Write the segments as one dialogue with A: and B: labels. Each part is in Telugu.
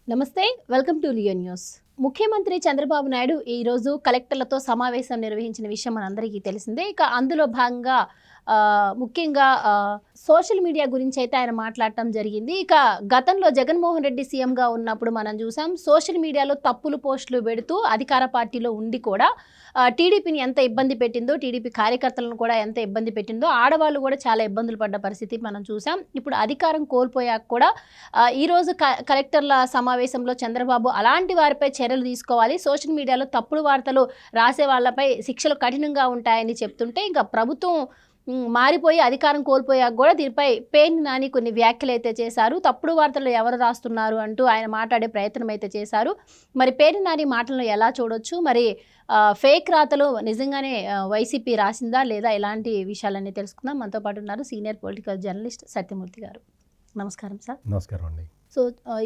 A: నమస్తే, వెల్కమ్ టు లియో న్యూస్. ముఖ్యమంత్రి చంద్రబాబు నాయుడు ఈరోజు కలెక్టర్లతో సమావేశం నిర్వహించిన విషయం మనందరికీ తెలిసిందే. ఇక అందులో భాగంగా ముఖ్యంగా సోషల్ మీడియా గురించి అయితే ఆయన మాట్లాడటం జరిగింది. ఇక గతంలో జగన్మోహన్ రెడ్డి సీఎంగా ఉన్నప్పుడు మనం చూసాం, సోషల్ మీడియాలో తప్పులు పోస్టులు పెడుతూ అధికార పార్టీలో ఉండి కూడా టీడీపీని ఎంత ఇబ్బంది పెట్టిందో, టీడీపీ కార్యకర్తలను కూడా ఎంత ఇబ్బంది పెట్టిందో, ఆడవాళ్ళు కూడా చాలా ఇబ్బందులు పడ్డ పరిస్థితి మనం చూసాం. ఇప్పుడు అధికారం కోల్పోయాక కూడా ఈరోజు కలెక్టర్ల సమావేశంలో చంద్రబాబు అలాంటి వారిపై చర్యలు తీసుకోవాలి, సోషల్ మీడియాలో తప్పుడు వార్తలు రాసే వాళ్ళపై శిక్షలు కఠినంగా ఉంటాయని చెప్తుంటే, ఇంకా ప్రభుత్వం మారిపోయి అధికారం కోల్పోయాక కూడా దీనిపై పేర్ని నాని కొన్ని వ్యాఖ్యలు అయితే చేశారు. తప్పుడు వార్తలు ఎవరు రాస్తున్నారు అంటూ ఆయన మాట్లాడే ప్రయత్నం అయితే చేశారు. మరి పేర్ని నాని మాటలను ఎలా చూడొచ్చు, మరి ఫేక్ రాతలు నిజంగానే వైసీపీ రాసిందా లేదా, ఇలాంటి విషయాలన్నీ తెలుసుకుందాం. మనతో పాటు ఉన్నారు సీనియర్ పొలిటికల్ జర్నలిస్ట్ సత్యమూర్తి గారు. నమస్కారం సార్.
B: నమస్కారం అండి.
A: సో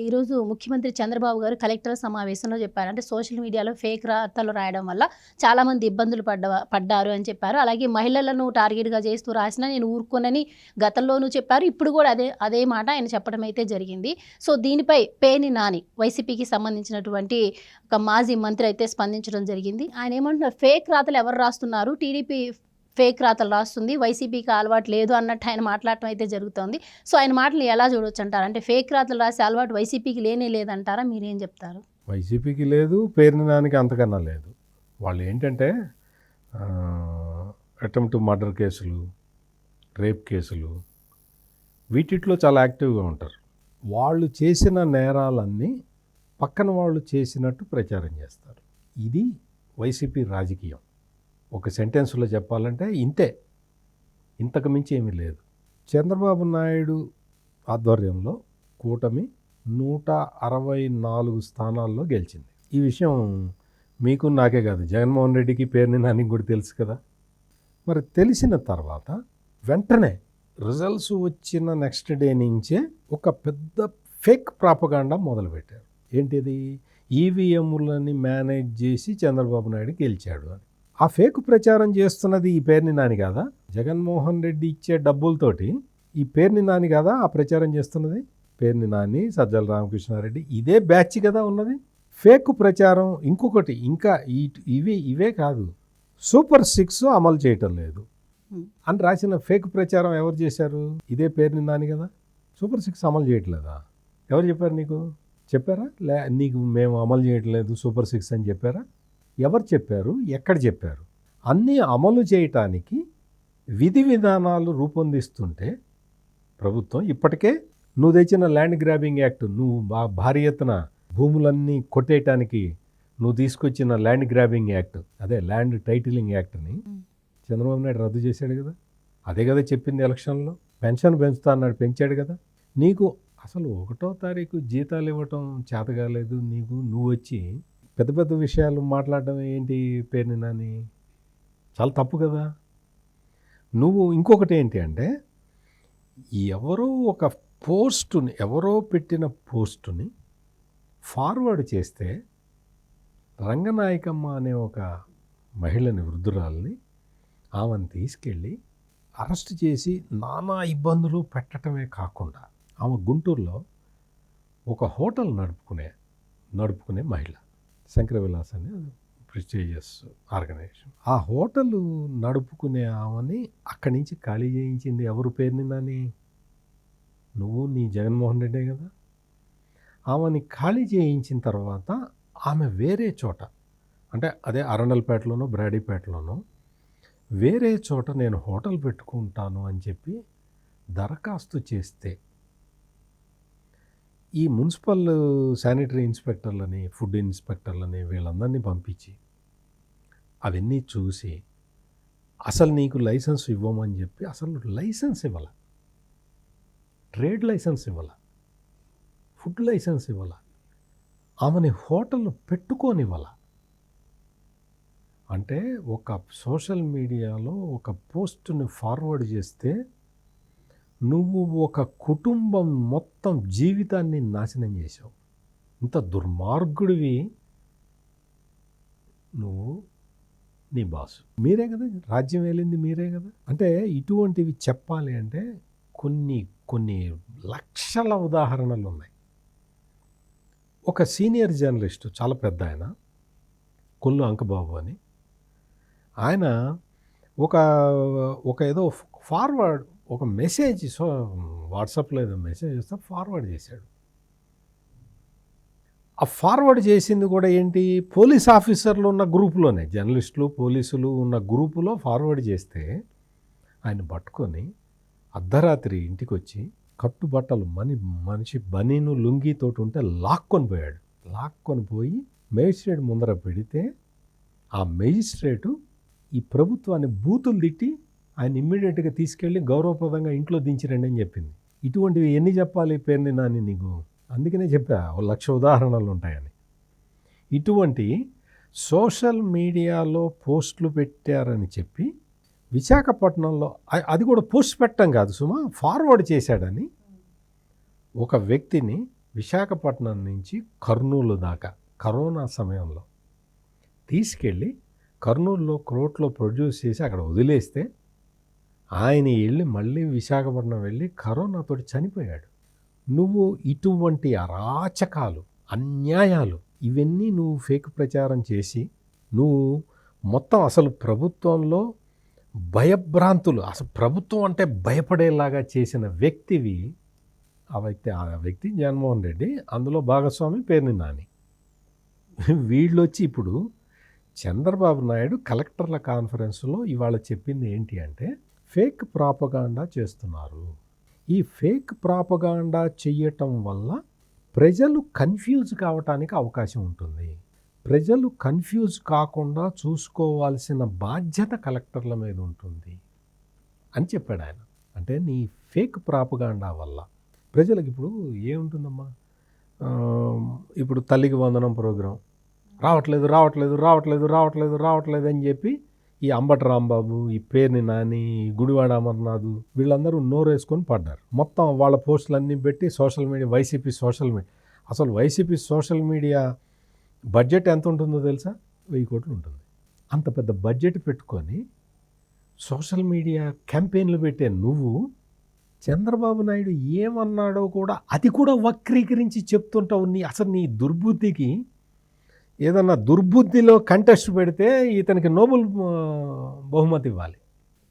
A: ఈరోజు ముఖ్యమంత్రి చంద్రబాబు గారు కలెక్టర్ సమావేశంలో చెప్పారు, అంటే సోషల్ మీడియాలో ఫేక్ రాతలు రాయడం వల్ల చాలామంది ఇబ్బందులు పడ్డారు అని చెప్పారు. అలాగే మహిళలను టార్గెట్గా చేస్తూ రాసినా నేను ఊరుకోనని గతంలోనూ చెప్పారు. ఇప్పుడు కూడా అదే మాట ఆయన చెప్పడం అయితే జరిగింది. సో దీనిపై పేర్ని నాని వైసీపీకి సంబంధించినటువంటి ఒక మాజీ మంత్రి అయితే స్పందించడం జరిగింది. ఆయన ఏమంటున్నారు, ఫేక్ రాతలు ఎవరు రాస్తున్నారు, టీడీపీ ఫేక్ రాతలు రాస్తుంది, వైసీపీకి అలవాటు లేదు అన్నట్టు ఆయన మాట్లాడటం అయితే జరుగుతుంది. సో ఆయన మాటలు ఎలా చూడొచ్చు అంటారు? అంటే ఫేక్ రాతలు రాసే అలవాటు వైసీపీకి లేనే లేదంటారా? మీరేం చెప్తారు?
B: వైసీపీకి లేదు, పేర్ని నానికి అంతకన్నా లేదు. వాళ్ళు ఏంటంటే అటెంప్ట్ మర్డర్ కేసులు, రేప్ కేసులు, వీటిట్లో చాలా యాక్టివ్గా ఉంటారు. వాళ్ళు చేసిన నేరాలన్నీ పక్కన వాళ్ళు చేసినట్టు ప్రచారం చేస్తారు. ఇది వైసీపీ రాజకీయం. ఒక సెంటెన్స్లో చెప్పాలంటే ఇంతే, ఇంతకు మించి ఏమీ లేదు. చంద్రబాబు నాయుడు ఆధ్వర్యంలో కూటమి 164 స్థానాల్లో గెలిచింది. ఈ విషయం మీకు నాకే కాదు, జగన్మోహన్ రెడ్డికి పేర్ని నానికి కూడా తెలుసు కదా. మరి తెలిసిన తర్వాత వెంటనే రిజల్ట్స్ వచ్చిన నెక్స్ట్ డే నుంచే ఒక పెద్ద ఫేక్ ప్రాపగాండా మొదలుపెట్టారు. ఏంటిది? ఈవీఎంలని మేనేజ్ చేసి చంద్రబాబు నాయుడు గెలిచాడు అని. ఆ ఫేక్ ప్రచారం చేస్తున్నది ఈ పేర్ని నాని కాదా? జగన్మోహన్ రెడ్డి ఇచ్చే డబ్బులతోటి ఈ పేర్ని నాని కాదా ఆ ప్రచారం చేస్తున్నది? పేర్ని నాని, సజ్జల రామకృష్ణారెడ్డి, ఇదే బ్యాచ్ కదా ఉన్నది. ఫేక్ ప్రచారం ఇంకొకటి, ఇంకా ఇవే కాదు, సూపర్ 6 అమలు చేయటం లేదు అని రాసిన ఫేక్ ప్రచారం ఎవరు చేశారు? ఇదే పేర్ని నాని కదా. సూపర్ 6 అమలు చేయట్లేదా? ఎవరు చెప్పారు నీకు? చెప్పారా? నీకు మేము అమలు చేయట్లేదు సూపర్ 6 అని చెప్పారా? ఎవరు చెప్పారు? ఎక్కడ చెప్పారు? అన్నీ అమలు చేయటానికి విధి విధానాలు రూపొందిస్తుంటే ప్రభుత్వం ఇప్పటికే నువ్వు తెచ్చిన ల్యాండ్ గ్రాబింగ్ యాక్ట్, నువ్వు భారీ ఎత్తున భూములన్నీ కొట్టేయటానికి నువ్వు తీసుకొచ్చిన ల్యాండ్ గ్రాబింగ్ యాక్ట్, అదే ల్యాండ్ టైటిలింగ్ యాక్ట్ని చంద్రబాబు నాయుడు రద్దు చేశాడు కదా. అదే కదా చెప్పింది ఎలక్షన్లో. పెన్షన్ పెంచుతా అన్నాడు, పెంచాడు కదా. నీకు అసలు 1వ తారీఖు జీతాలు ఇవ్వటం చేత కాలేదు నీకు, నువ్వు వచ్చి పెద్ద పెద్ద విషయాలు మాట్లాడడం ఏంటి పేర్ని నాని? చాలా తప్పు కదా. నువ్వు ఇంకొకటి ఏంటి అంటే, ఎవరో ఒక పోస్టుని, ఎవరో పెట్టిన పోస్టుని ఫార్వర్డ్ చేస్తే రంగనాయకమ్మ అనే ఒక మహిళని, వృద్ధురాలని, ఆమెను తీసుకెళ్ళి అరెస్ట్ చేసి నానా ఇబ్బందులు పెట్టడమే కాకుండా, ఆమె గుంటూరులో ఒక హోటల్ నడుపుకునే మహిళ, శంకర విలాస్ అనే ప్రెస్టీజియస్ ఆర్గనైజేషన్. ఆ హోటల్ నడుపుకునే ఆమెని అక్కడి నుంచి ఖాళీ చేయించింది ఎవరు? పేర్ని నాని. నువ్వు, నీ జగన్మోహన్ రెడ్డే కదా. ఆమెని ఖాళీ చేయించిన తర్వాత ఆమె వేరే చోట, అంటే అదే అరండల్పేటలోనో బ్రాడీపేటలోనో వేరే చోట నేను హోటల్ పెట్టుకుంటాను అని చెప్పి దరఖాస్తు చేస్తే ఈ మున్సిపల్ శానిటరీ ఇన్స్పెక్టర్లని, ఫుడ్ ఇన్స్పెక్టర్లని వీళ్ళందరినీ పంపించి అవన్నీ చూసి అసలు నీకు లైసెన్స్ ఇవ్వమని చెప్పి, అసలు లైసెన్స్ ఇవ్వాల, ట్రేడ్ లైసెన్స్ ఇవ్వాల, ఫుడ్ లైసెన్స్ ఇవ్వాల, ఆమెని హోటల్ పెట్టుకోనివ్వాల. అంటే ఒక సోషల్ మీడియాలో ఒక పోస్టుని ఫార్వర్డ్ చేస్తే నువ్వు ఒక కుటుంబం మొత్తం జీవితాన్ని నాశనం చేసావు. ఇంత దుర్మార్గుడివి నువ్వు, నీ బాసు. మీరే కదా రాజ్యం వెళ్ళింది, మీరే కదా. అంటే ఇటువంటివి చెప్పాలి అంటే కొన్ని లక్షల ఉదాహరణలు ఉన్నాయి. ఒక సీనియర్ జర్నలిస్టు చాలా పెద్ద ఆయన, కొల్లు అంకబాబు అని, ఆయన ఒక ఒక ఏదో ఫార్వర్డ్ ఒక మెసేజ్ వాట్సాప్లో ఏదో మెసేజ్ వస్తే ఫార్వర్డ్ చేశాడు. ఆ ఫార్వర్డ్ చేసింది కూడా ఏంటి, పోలీస్ ఆఫీసర్లు ఉన్న గ్రూపులోనే, జర్నలిస్టులు పోలీసులు ఉన్న గ్రూపులో ఫార్వర్డ్ చేస్తే ఆయన పట్టుకొని అర్ధరాత్రి ఇంటికి వచ్చి కట్టుబట్టలు మనిషి బనీను లుంగితోటి ఉంటే లాక్కొని పోయి మేజిస్ట్రేట్ ముందర పెడితే ఆ మేజిస్ట్రేటు ఈ ప్రభుత్వాన్ని బూతులు తిట్టి ఆయన ఇమ్మీడియట్గా తీసుకెళ్ళి గౌరవప్రదంగా ఇంట్లో దించిరండి అని చెప్పింది. ఇటువంటివి ఎన్ని చెప్పాలి పేరుని నాని నీకు, అందుకనే చెప్పా 1,00,000 ఉదాహరణలు ఉంటాయని. ఇటువంటి సోషల్ మీడియాలో పోస్టులు పెట్టారని చెప్పి విశాఖపట్నంలో, అది కూడా పోస్ట్ పెట్టడం కాదు సుమా, ఫార్వర్డ్ చేశాడని ఒక వ్యక్తిని విశాఖపట్నం నుంచి కర్నూలు దాకా కరోనా సమయంలో తీసుకెళ్ళి కర్నూలులో కోర్టులో ప్రొడ్యూస్ చేసి అక్కడ వదిలేస్తే ఆయన వెళ్ళి మళ్ళీ విశాఖపట్నం వెళ్ళి కరోనాతోటి చనిపోయాడు. నువ్వు ఇటువంటి అరాచకాలు, అన్యాయాలు ఇవన్నీ నువ్వు ఫేక్ ప్రచారం చేసి నువ్వు మొత్తం అసలు ప్రభుత్వంలో భయభ్రాంతులు, అసలు ప్రభుత్వం అంటే భయపడేలాగా చేసిన వ్యక్తివి. ఆ వ్యక్తి జగన్మోహన్ రెడ్డి, అందులో భాగస్వామి పేర్ని నాని. వీళ్ళు వచ్చి ఇప్పుడు చంద్రబాబు నాయుడు కలెక్టర్ల కాన్ఫరెన్స్లో ఇవాళ చెప్పింది ఏంటి అంటే, ఫేక్ ప్రాపగాండా చేస్తున్నారు. ఈ ఫేక్ ప్రాపగాండా చెయ్యటం వల్ల ప్రజలు కన్ఫ్యూజ్ కావటానికి అవకాశం ఉంటుంది. ప్రజలు కన్ఫ్యూజ్ కాకుండా చూసుకోవాల్సిన బాధ్యత కలెక్టర్ల మీద ఉంటుంది అని చెప్పాడు ఆయన. అంటే నీ ఫేక్ ప్రాపగాండా వల్ల ప్రజలకు ఇప్పుడు ఏముంటుందమ్మా, ఇప్పుడు తల్లికి వందనం ప్రోగ్రాం రావట్లేదు అని చెప్పి ఈ అంబటి రాంబాబు, ఈ పేర్ని నాని, గుడివాడ అమర్నాథ్ వీళ్ళందరూ నోరేసుకొని పడ్డారు. మొత్తం వాళ్ళ పోస్టులన్నీ పెట్టి social media, YCP social media, అసలు వైసీపీ సోషల్ మీడియా బడ్జెట్ ఎంత ఉంటుందో తెలుసా? 1000 కోట్లు ఉంటుంది. అంత పెద్ద బడ్జెట్ పెట్టుకొని సోషల్ మీడియా క్యాంపెయిన్లు పెట్టే నువ్వు చంద్రబాబు నాయుడు ఏమన్నాడో కూడా అది కూడా వక్రీకరించి చెప్తుంటావు. అసలు నీ దుర్బుద్ధికి ఏదన్నా దుర్బుద్ధిలో కంటెస్ట్ పెడితే ఇతనికి నోబెల్ బహుమతి ఇవ్వాలి.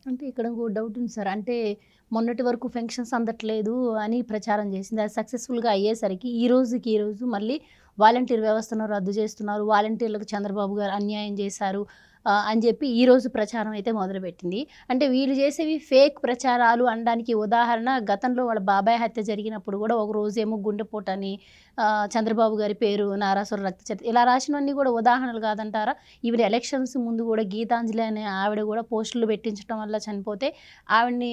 A: అంటే ఇక్కడ ఇంకో డౌట్ ఉంది సార్, అంటే మొన్నటి వరకు పెన్షన్స్ అందట్లేదు అని ప్రచారం చేసింది, అది సక్సెస్ఫుల్గా అయ్యేసరికి ఈ రోజు మళ్ళీ వాలంటీర్ వ్యవస్థను రద్దు చేస్తున్నారు, వాలంటీర్లకు చంద్రబాబు గారు అన్యాయం చేశారు అని చెప్పి ఈరోజు ప్రచారం అయితే మొదలుపెట్టింది. అంటే వీళ్ళు చేసేవి ఫేక్ ప్రచారాలు అనడానికి ఉదాహరణ, గతంలో వాళ్ళ బాబాయ్ హత్య జరిగినప్పుడు కూడా ఒక రోజేమో గుండెపోటు అని చంద్రబాబు గారి పేరు నారాసుర రక్తచరిత్ర ఇలా రాసినవన్నీ కూడా ఉదాహరణలు కాదంటారా? ఈవిడ ఎలక్షన్స్ ముందు కూడా గీతాంజలి అనే ఆవిడ కూడా పోస్టులు పెట్టించడం వల్ల చనిపోతే ఆవిడని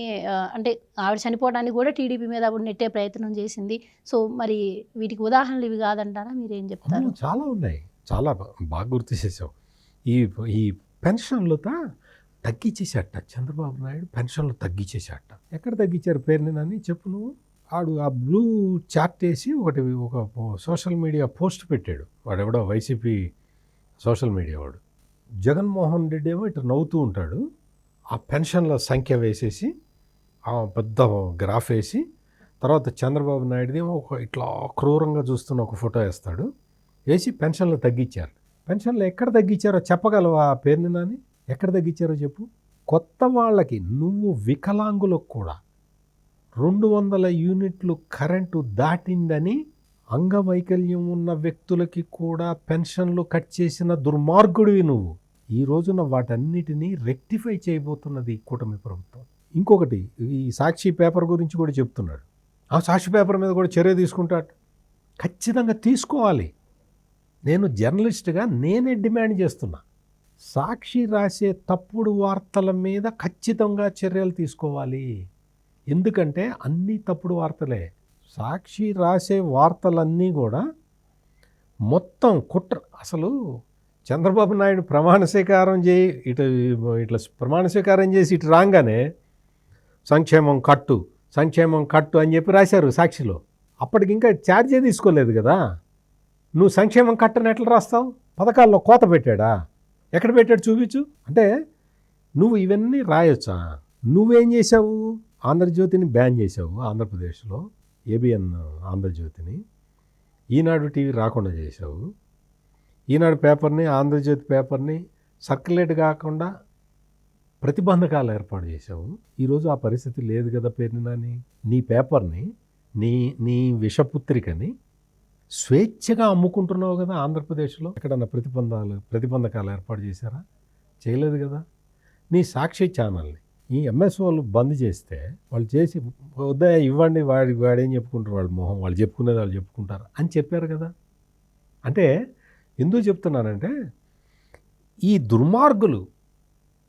A: అంటే ఆవిడ చనిపోవడానికి కూడా టీడీపీ మీద ఆవిడ నెట్టే ప్రయత్నం చేసింది. సో మరి వీటికి ఉదాహరణలు ఇవి కాదంటారా? మీరేం చెప్తారు?
B: చాలా ఉన్నాయి, చాలా బాగా గుర్తు చేసావు. ఈ పెన్షన్లు తగ్గించేసేట చంద్రబాబు నాయుడు, పెన్షన్లు తగ్గించేసేట. ఎక్కడ తగ్గించారు పేరుని నాని చెప్పు నువ్వు? ఆడు ఆ బ్లూ చార్ట్ వేసి ఒక సోషల్ మీడియా పోస్ట్ పెట్టాడు, వాడెవడో వైసీపీ సోషల్ మీడియా వాడు. జగన్మోహన్ రెడ్డి ఏమో ఇట్లా నవ్వుతూ ఉంటాడు, ఆ పెన్షన్ల సంఖ్య వేసేసి ఆ పెద్ద గ్రాఫ్ వేసి, తర్వాత చంద్రబాబు నాయుడుది ఏమో ఇట్లా క్రూరంగా చూస్తున్న ఒక ఫోటో వేస్తాడు, వేసి పెన్షన్లు తగ్గించారు. పెన్షన్లు ఎక్కడ తగ్గించారో చెప్పగలవా పేరుని నాని? ఎక్కడ తగ్గించారో చెప్పు. కొత్త వాళ్ళకి, నువ్వు వికలాంగులకు కూడా 200 యూనిట్లు కరెంటు దాటిందని అంగవైకల్యం ఉన్న వ్యక్తులకి కూడా పెన్షన్లు కట్ చేసిన దుర్మార్గుడివి నువ్వు. ఈ రోజున వాటన్నిటినీ రెక్టిఫై చేయబోతున్నది కూటమి ప్రభుత్వం. ఇంకొకటి, ఈ సాక్షి పేపర్ గురించి కూడా చెప్తున్నాడు. ఆ సాక్షి పేపర్ మీద కూడా చర్య తీసుకుంటాడు. ఖచ్చితంగా తీసుకోవాలి. నేను జర్నలిస్ట్గా నేనే డిమాండ్ చేస్తున్నా, సాక్షి రాసే తప్పుడు వార్తల మీద ఖచ్చితంగా చర్యలు తీసుకోవాలి. ఎందుకంటే అన్నీ తప్పుడు వార్తలే. సాక్షి రాసే వార్తలన్నీ కూడా మొత్తం కుట్ర. అసలు చంద్రబాబు నాయుడు ప్రమాణ స్వీకారం ఇట్లా ప్రమాణ స్వీకారం చేసి ఇటు రాగానే సంక్షేమం కట్టు అని చెప్పి రాశారు సాక్షిలో. అప్పటికి ఇంకా ఛార్జే తీసుకోలేదు కదా. నువ్వు సంక్షేమం కట్టని ఎట్లా రాస్తావు? పథకాల్లో కోత పెట్టాడా? ఎక్కడ పెట్టాడు చూపించు. అంటే నువ్వు ఇవన్నీ రాయొచ్చా? నువ్వేం చేసావు? ఆంధ్రజ్యోతిని బ్యాన్ చేసావు ఆంధ్రప్రదేశ్లో, ఏబిఎన్ ఆంధ్రజ్యోతిని. ఈనాడు టీవీ రాకుండా చేసావు, ఈనాడు పేపర్ని, ఆంధ్రజ్యోతి పేపర్ని సర్క్యులేట్ కాకుండా ప్రతిబంధకాలు ఏర్పాటు చేసావు. ఈరోజు ఆ పరిస్థితి లేదు కదా పేరుని నాని. నీ పేపర్ని, నీ విషపుత్రికని స్వేచ్ఛగా అమ్ముకుంటున్నావు కదా ఆంధ్రప్రదేశ్లో. ఎక్కడన్నా ప్రతిబంధకాలు ఏర్పాటు చేశారా? చేయలేదు కదా. నీ సాక్షి ఛానల్ని ఈ ఎంఎస్ వాళ్ళు బంద్ చేస్తే వాళ్ళు చేసి వద్దా ఇవ్వండి, వాడేం చెప్పుకుంటారు, వాడి మొహం, వాళ్ళు చెప్పుకునేది వాళ్ళు చెప్పుకుంటారు అని చెప్పారు కదా. అంటే ఎందుకు చెప్తున్నానంటే ఈ దుర్మార్గులు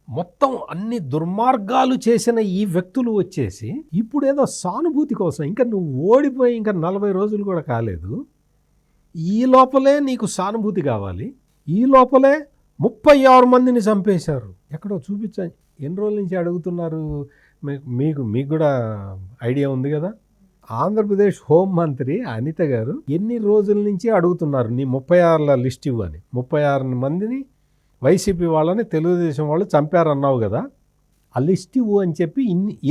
B: మొత్తం అన్ని దుర్మార్గాలు చేసిన ఈ వ్యక్తులు వచ్చేసి ఇప్పుడు ఏదో సానుభూతి కోసం, ఇంకా నువ్వు ఓడిపోయి ఇంకా 40 రోజులు కూడా కాలేదు, ఈ లోపలే నీకు సానుభూతి కావాలి, ఈ లోపలే 36 మందిని చంపేశారు. ఎక్కడో చూపించండి. ఎన్ని రోజుల నుంచి అడుగుతున్నారు? మీకు కూడా ఐడియా ఉంది కదా. ఆంధ్రప్రదేశ్ హోంమంత్రి అనిత గారు ఎన్ని రోజుల నుంచి అడుగుతున్నారు నీ 36 లిస్ట్ ఇవ్వని. 36 మందిని వైసీపీ వాళ్ళని తెలుగుదేశం వాళ్ళు చంపారన్నావు కదా, ఆ లిస్ట్ ఇవ్వు అని చెప్పి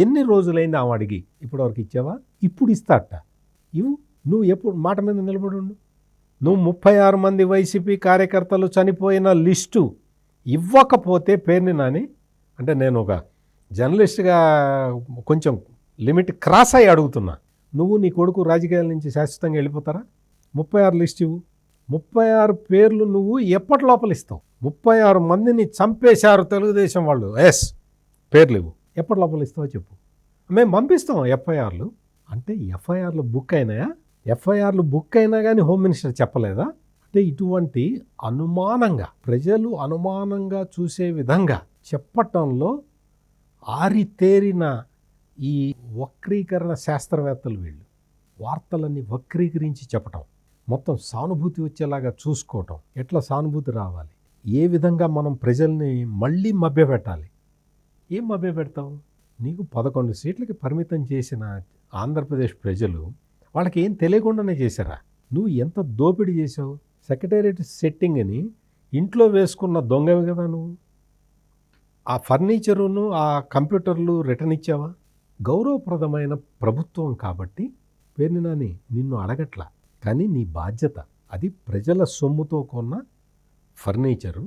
B: ఎన్ని రోజులైంది ఆమె అడిగి? ఇప్పటివరకు ఇచ్చావా? ఇప్పుడు ఇస్తాట ఇవ్వు. నువ్వు ఎప్పుడు మాట మీద నిలబడి ఉండు. నువ్వు 36 మంది వైసీపీ కార్యకర్తలు చనిపోయిన లిస్టు ఇవ్వకపోతే పేరుని నాని, అంటే నేను ఒక జర్నలిస్ట్గా కొంచెం లిమిట్ క్రాస్ అయ్యి అడుగుతున్నా, నువ్వు నీ కొడుకు రాజకీయాల నుంచి శాశ్వతంగా వెళ్ళిపోతారా? 36 లిస్ట్ ఇవ్వు. 36 పేర్లు నువ్వు ఎప్పటి లోపల ఇస్తావు? 36 మందిని చంపేశారు తెలుగుదేశం వాళ్ళు, పేర్లు ఇవ్వు. ఎప్పటి లోపల ఇస్తావో చెప్పు, మేము పంపిస్తాం ఎఫ్ఐఆర్లు. అంటే ఎఫ్ఐఆర్లు బుక్ అయినాయా? ఎఫ్ఐఆర్లు బుక్ అయినా కానీ హోమ్ మినిస్టర్ చెప్పలేదా? అంటే ఇటువంటి అనుమానంగా, ప్రజలు అనుమానంగా చూసే విధంగా చెప్పటంలో ఆరితేరిన ఈ వక్రీకరణ శాస్త్రవేత్తలు వీళ్ళు. వార్తలన్నీ వక్రీకరించి చెప్పటం, మొత్తం సానుభూతి వచ్చేలాగా చూసుకోవటం. ఎట్లా సానుభూతి రావాలి, ఏ విధంగా మనం ప్రజల్ని మళ్ళీ మభ్యపెట్టాలి. ఏం మభ్యపెడతావు? నీకు 11 సీట్లకి పరిమితం చేసిన ఆంధ్రప్రదేశ్ ప్రజలు వాళ్ళకి ఏం తెలియకుండానే చేశారా? నువ్వు ఎంత దోపిడీ చేసావు? సెక్రటేరియట్ సెట్టింగ్ని ఇంట్లో వేసుకున్న దొంగవి కదా నువ్వు. ఆ ఫర్నిచరును, ఆ కంప్యూటర్లు రిటర్న్ ఇచ్చావా? గౌరవప్రదమైన ప్రభుత్వం కాబట్టి పేరుని నాని నిన్ను అడగట్లా, కానీ నీ బాధ్యత అది. ప్రజల సొమ్ముతో కొన్న ఫర్నిచరు,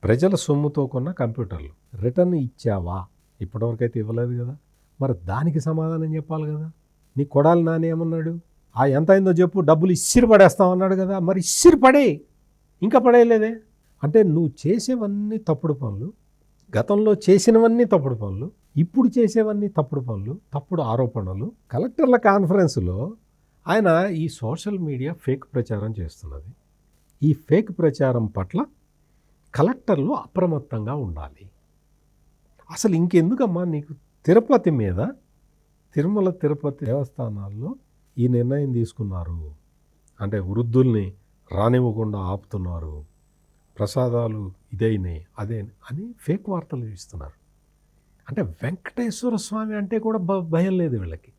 B: ప్రజల సొమ్ముతో కొన్న కంప్యూటర్లు రిటర్న్ ఇచ్చావా? ఇప్పటివరకైతే ఇవ్వలేదు కదా. మరి దానికి సమాధానం చెప్పాలి కదా. నీ కొడాలి నాని ఏమన్నాడు? ఆ ఎంత అయిందో చెప్పు, డబ్బులు ఇసిరి పడేస్తామన్నాడు కదా. మరి ఇసిరి పడే, ఇంకా పడేయలేదే. అంటే నువ్వు చేసేవన్నీ తప్పుడు పనులు, గతంలో చేసినవన్నీ తప్పుడు పనులు, ఇప్పుడు చేసేవన్నీ తప్పుడు పనులు, తప్పుడు ఆరోపణలు. కలెక్టర్ల కాన్ఫరెన్స్లో ఆయన ఈ సోషల్ మీడియా ఫేక్ ప్రచారం చేస్తున్నది. ఈ ఫేక్ ప్రచారం పట్ల కలెక్టర్లు అప్రమత్తంగా ఉండాలి. అసలు ఇంకెందుకమ్మా నీకు తిరుపతి మీద, తిరుమల తిరుపతి దేవస్థానాల్లో ఈ నిర్ణయం తీసుకున్నారు అంటే వృద్ధుల్ని రానివ్వకుండా ఆపుతున్నారు, ప్రసాదాలు ఇదైనాయి అదే అని ఫేక్ వార్తలు ఇస్తున్నారు. అంటే వెంకటేశ్వర స్వామి అంటే కూడా భయం లేదు వీళ్ళకి.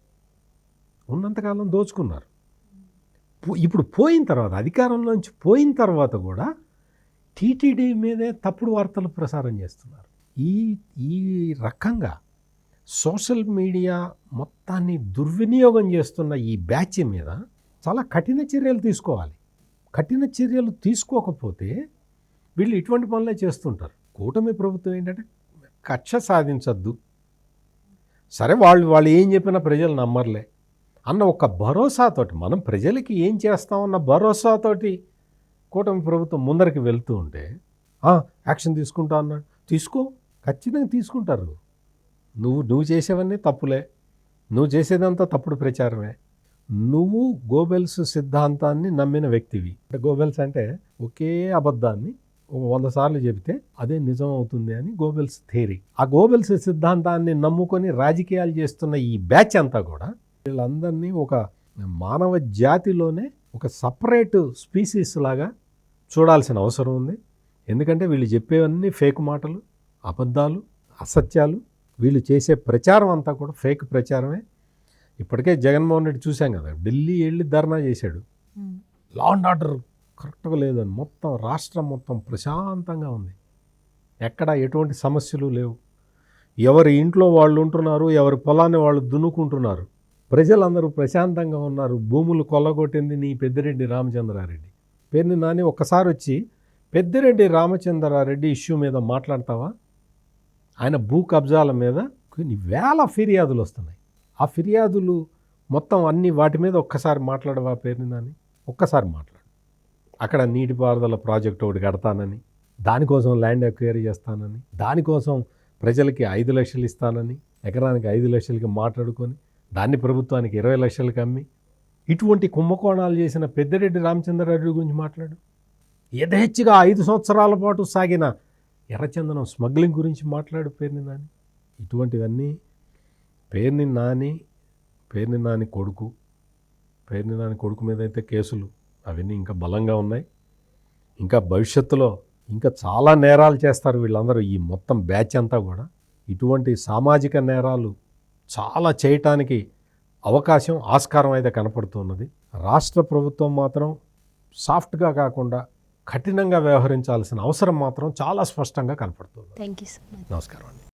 B: ఉన్నంతకాలం దోచుకున్నారు. ఇప్పుడు పోయిన తర్వాత, అధికారంలోంచి పోయిన తర్వాత కూడా టీటీడీ మీదే తప్పుడు వార్తలు ప్రసారం చేస్తున్నారు. ఈ రకంగా సోషల్ మీడియా మొత్తాన్ని దుర్వినియోగం చేస్తున్న ఈ బ్యాచ్ మీద చాలా కఠిన చర్యలు తీసుకోవాలి. కఠిన చర్యలు తీసుకోకపోతే వీళ్ళు ఇటువంటి పనులే చేస్తుంటారు. కూటమి ప్రభుత్వం ఏంటంటే కక్ష సాధించద్దు, సరే వాళ్ళు ఏం చెప్పినా ప్రజలు నమ్మర్లే అన్న ఒక భరోసాతోటి, మనం ప్రజలకి ఏం చేస్తామన్న భరోసాతోటి కూటమి ప్రభుత్వం ముందరికి వెళ్తూ ఉంటే యాక్షన్ తీసుకుంటా అన్నాడు. తీసుకో, ఖచ్చితంగా తీసుకుంటారు. నువ్వు చేసేవన్నీ తప్పులే, నువ్వు చేసేదంతా తప్పుడు ప్రచారమే. నువ్వు గోబెల్స్ సిద్ధాంతాన్ని నమ్మిన వ్యక్తివి. అంటే గోబెల్స్ అంటే ఒకే అబద్ధాన్ని 100 సార్లు చెబితే అదే నిజం అవుతుంది అని గోబెల్స్ థియరీ. ఆ గోబెల్స్ సిద్ధాంతాన్ని నమ్ముకొని రాజకీయాలు చేస్తున్న ఈ బ్యాచ్ అంతా కూడా వీళ్ళందరినీ ఒక మానవ జాతిలోనే ఒక సపరేట్ స్పీసీస్ లాగా చూడాల్సిన అవసరం ఉంది. ఎందుకంటే వీళ్ళు చెప్పేవన్నీ ఫేక్ మాటలు, అబద్ధాలు, అసత్యాలు. వీళ్ళు చేసే ప్రచారం అంతా కూడా ఫేక్ ప్రచారమే. ఇప్పటికే జగన్మోహన్ రెడ్డి చూసాం కదా, ఢిల్లీ వెళ్ళి ధర్నా చేశాడు. లా అండ్ ఆర్డర్ కరెక్ట్గా లేదని మొత్తం రాష్ట్రం మొత్తం ప్రశాంతంగా ఉంది, ఎక్కడ ఎటువంటి సమస్యలు లేవు. ఎవరి ఇంట్లో వాళ్ళు ఉంటున్నారు, ఎవరి పొలాన్ని వాళ్ళు దున్నుకుంటున్నారు, ప్రజలందరూ ప్రశాంతంగా ఉన్నారు. భూములు కొల్లగొట్టింది నీ పెద్దిరెడ్డి రామచంద్రారెడ్డి. పేరుని నాని ఒక్కసారి వచ్చి పెద్దిరెడ్డి రామచంద్రారెడ్డి ఇష్యూ మీద మాట్లాడతావా? ఆయన భూ కబ్జాల మీద కొన్ని వేల ఫిర్యాదులు వస్తున్నాయి. ఆ ఫిర్యాదులు మొత్తం అన్ని వాటి మీద ఒక్కసారి మాట్లాడవా పేరుని నాని? ఒక్కసారి మాట్లాడు. అక్కడ నీటిపారుదల ప్రాజెక్టు ఒకటి కడతానని, దానికోసం ల్యాండ్ ఎక్వైరీ చేస్తానని, దానికోసం ప్రజలకి 5 లక్షలు ఇస్తానని, ఎకరానికి 5 లక్షలకి మాట్లాడుకొని దాన్ని ప్రభుత్వానికి 20 లక్షలకి అమ్మి ఇటువంటి కుంభకోణాలు చేసిన పెద్దిరెడ్డి రామచంద్రారెడ్డి గురించి మాట్లాడు. యథేచ్ఛగా 5 సంవత్సరాల పాటు సాగిన ఎర్రచందనం స్మగ్లింగ్ గురించి మాట్లాడు పేరుని నాని. ఇటువంటివన్నీ పేరుని నాని కొడుకు మీద అయితే కేసులు అవన్నీ ఇంకా బలంగా ఉన్నాయి. ఇంకా భవిష్యత్తులో ఇంకా చాలా నేరాలు చేస్తారు వీళ్ళందరూ. ఈ మొత్తం బ్యాచ్ అంతా కూడా ఇటువంటి సామాజిక నేరాలు చాలా చేయటానికి ఆస్కారం అయితే కనపడుతున్నది. రాష్ట్ర ప్రభుత్వం మాత్రం సాఫ్ట్గా కాకుండా కఠినంగా వ్యవహరించాల్సిన అవసరం మాత్రం చాలా స్పష్టంగా కనపడుతుంది.
A: Thank you so much.
B: నమస్కారం అండి.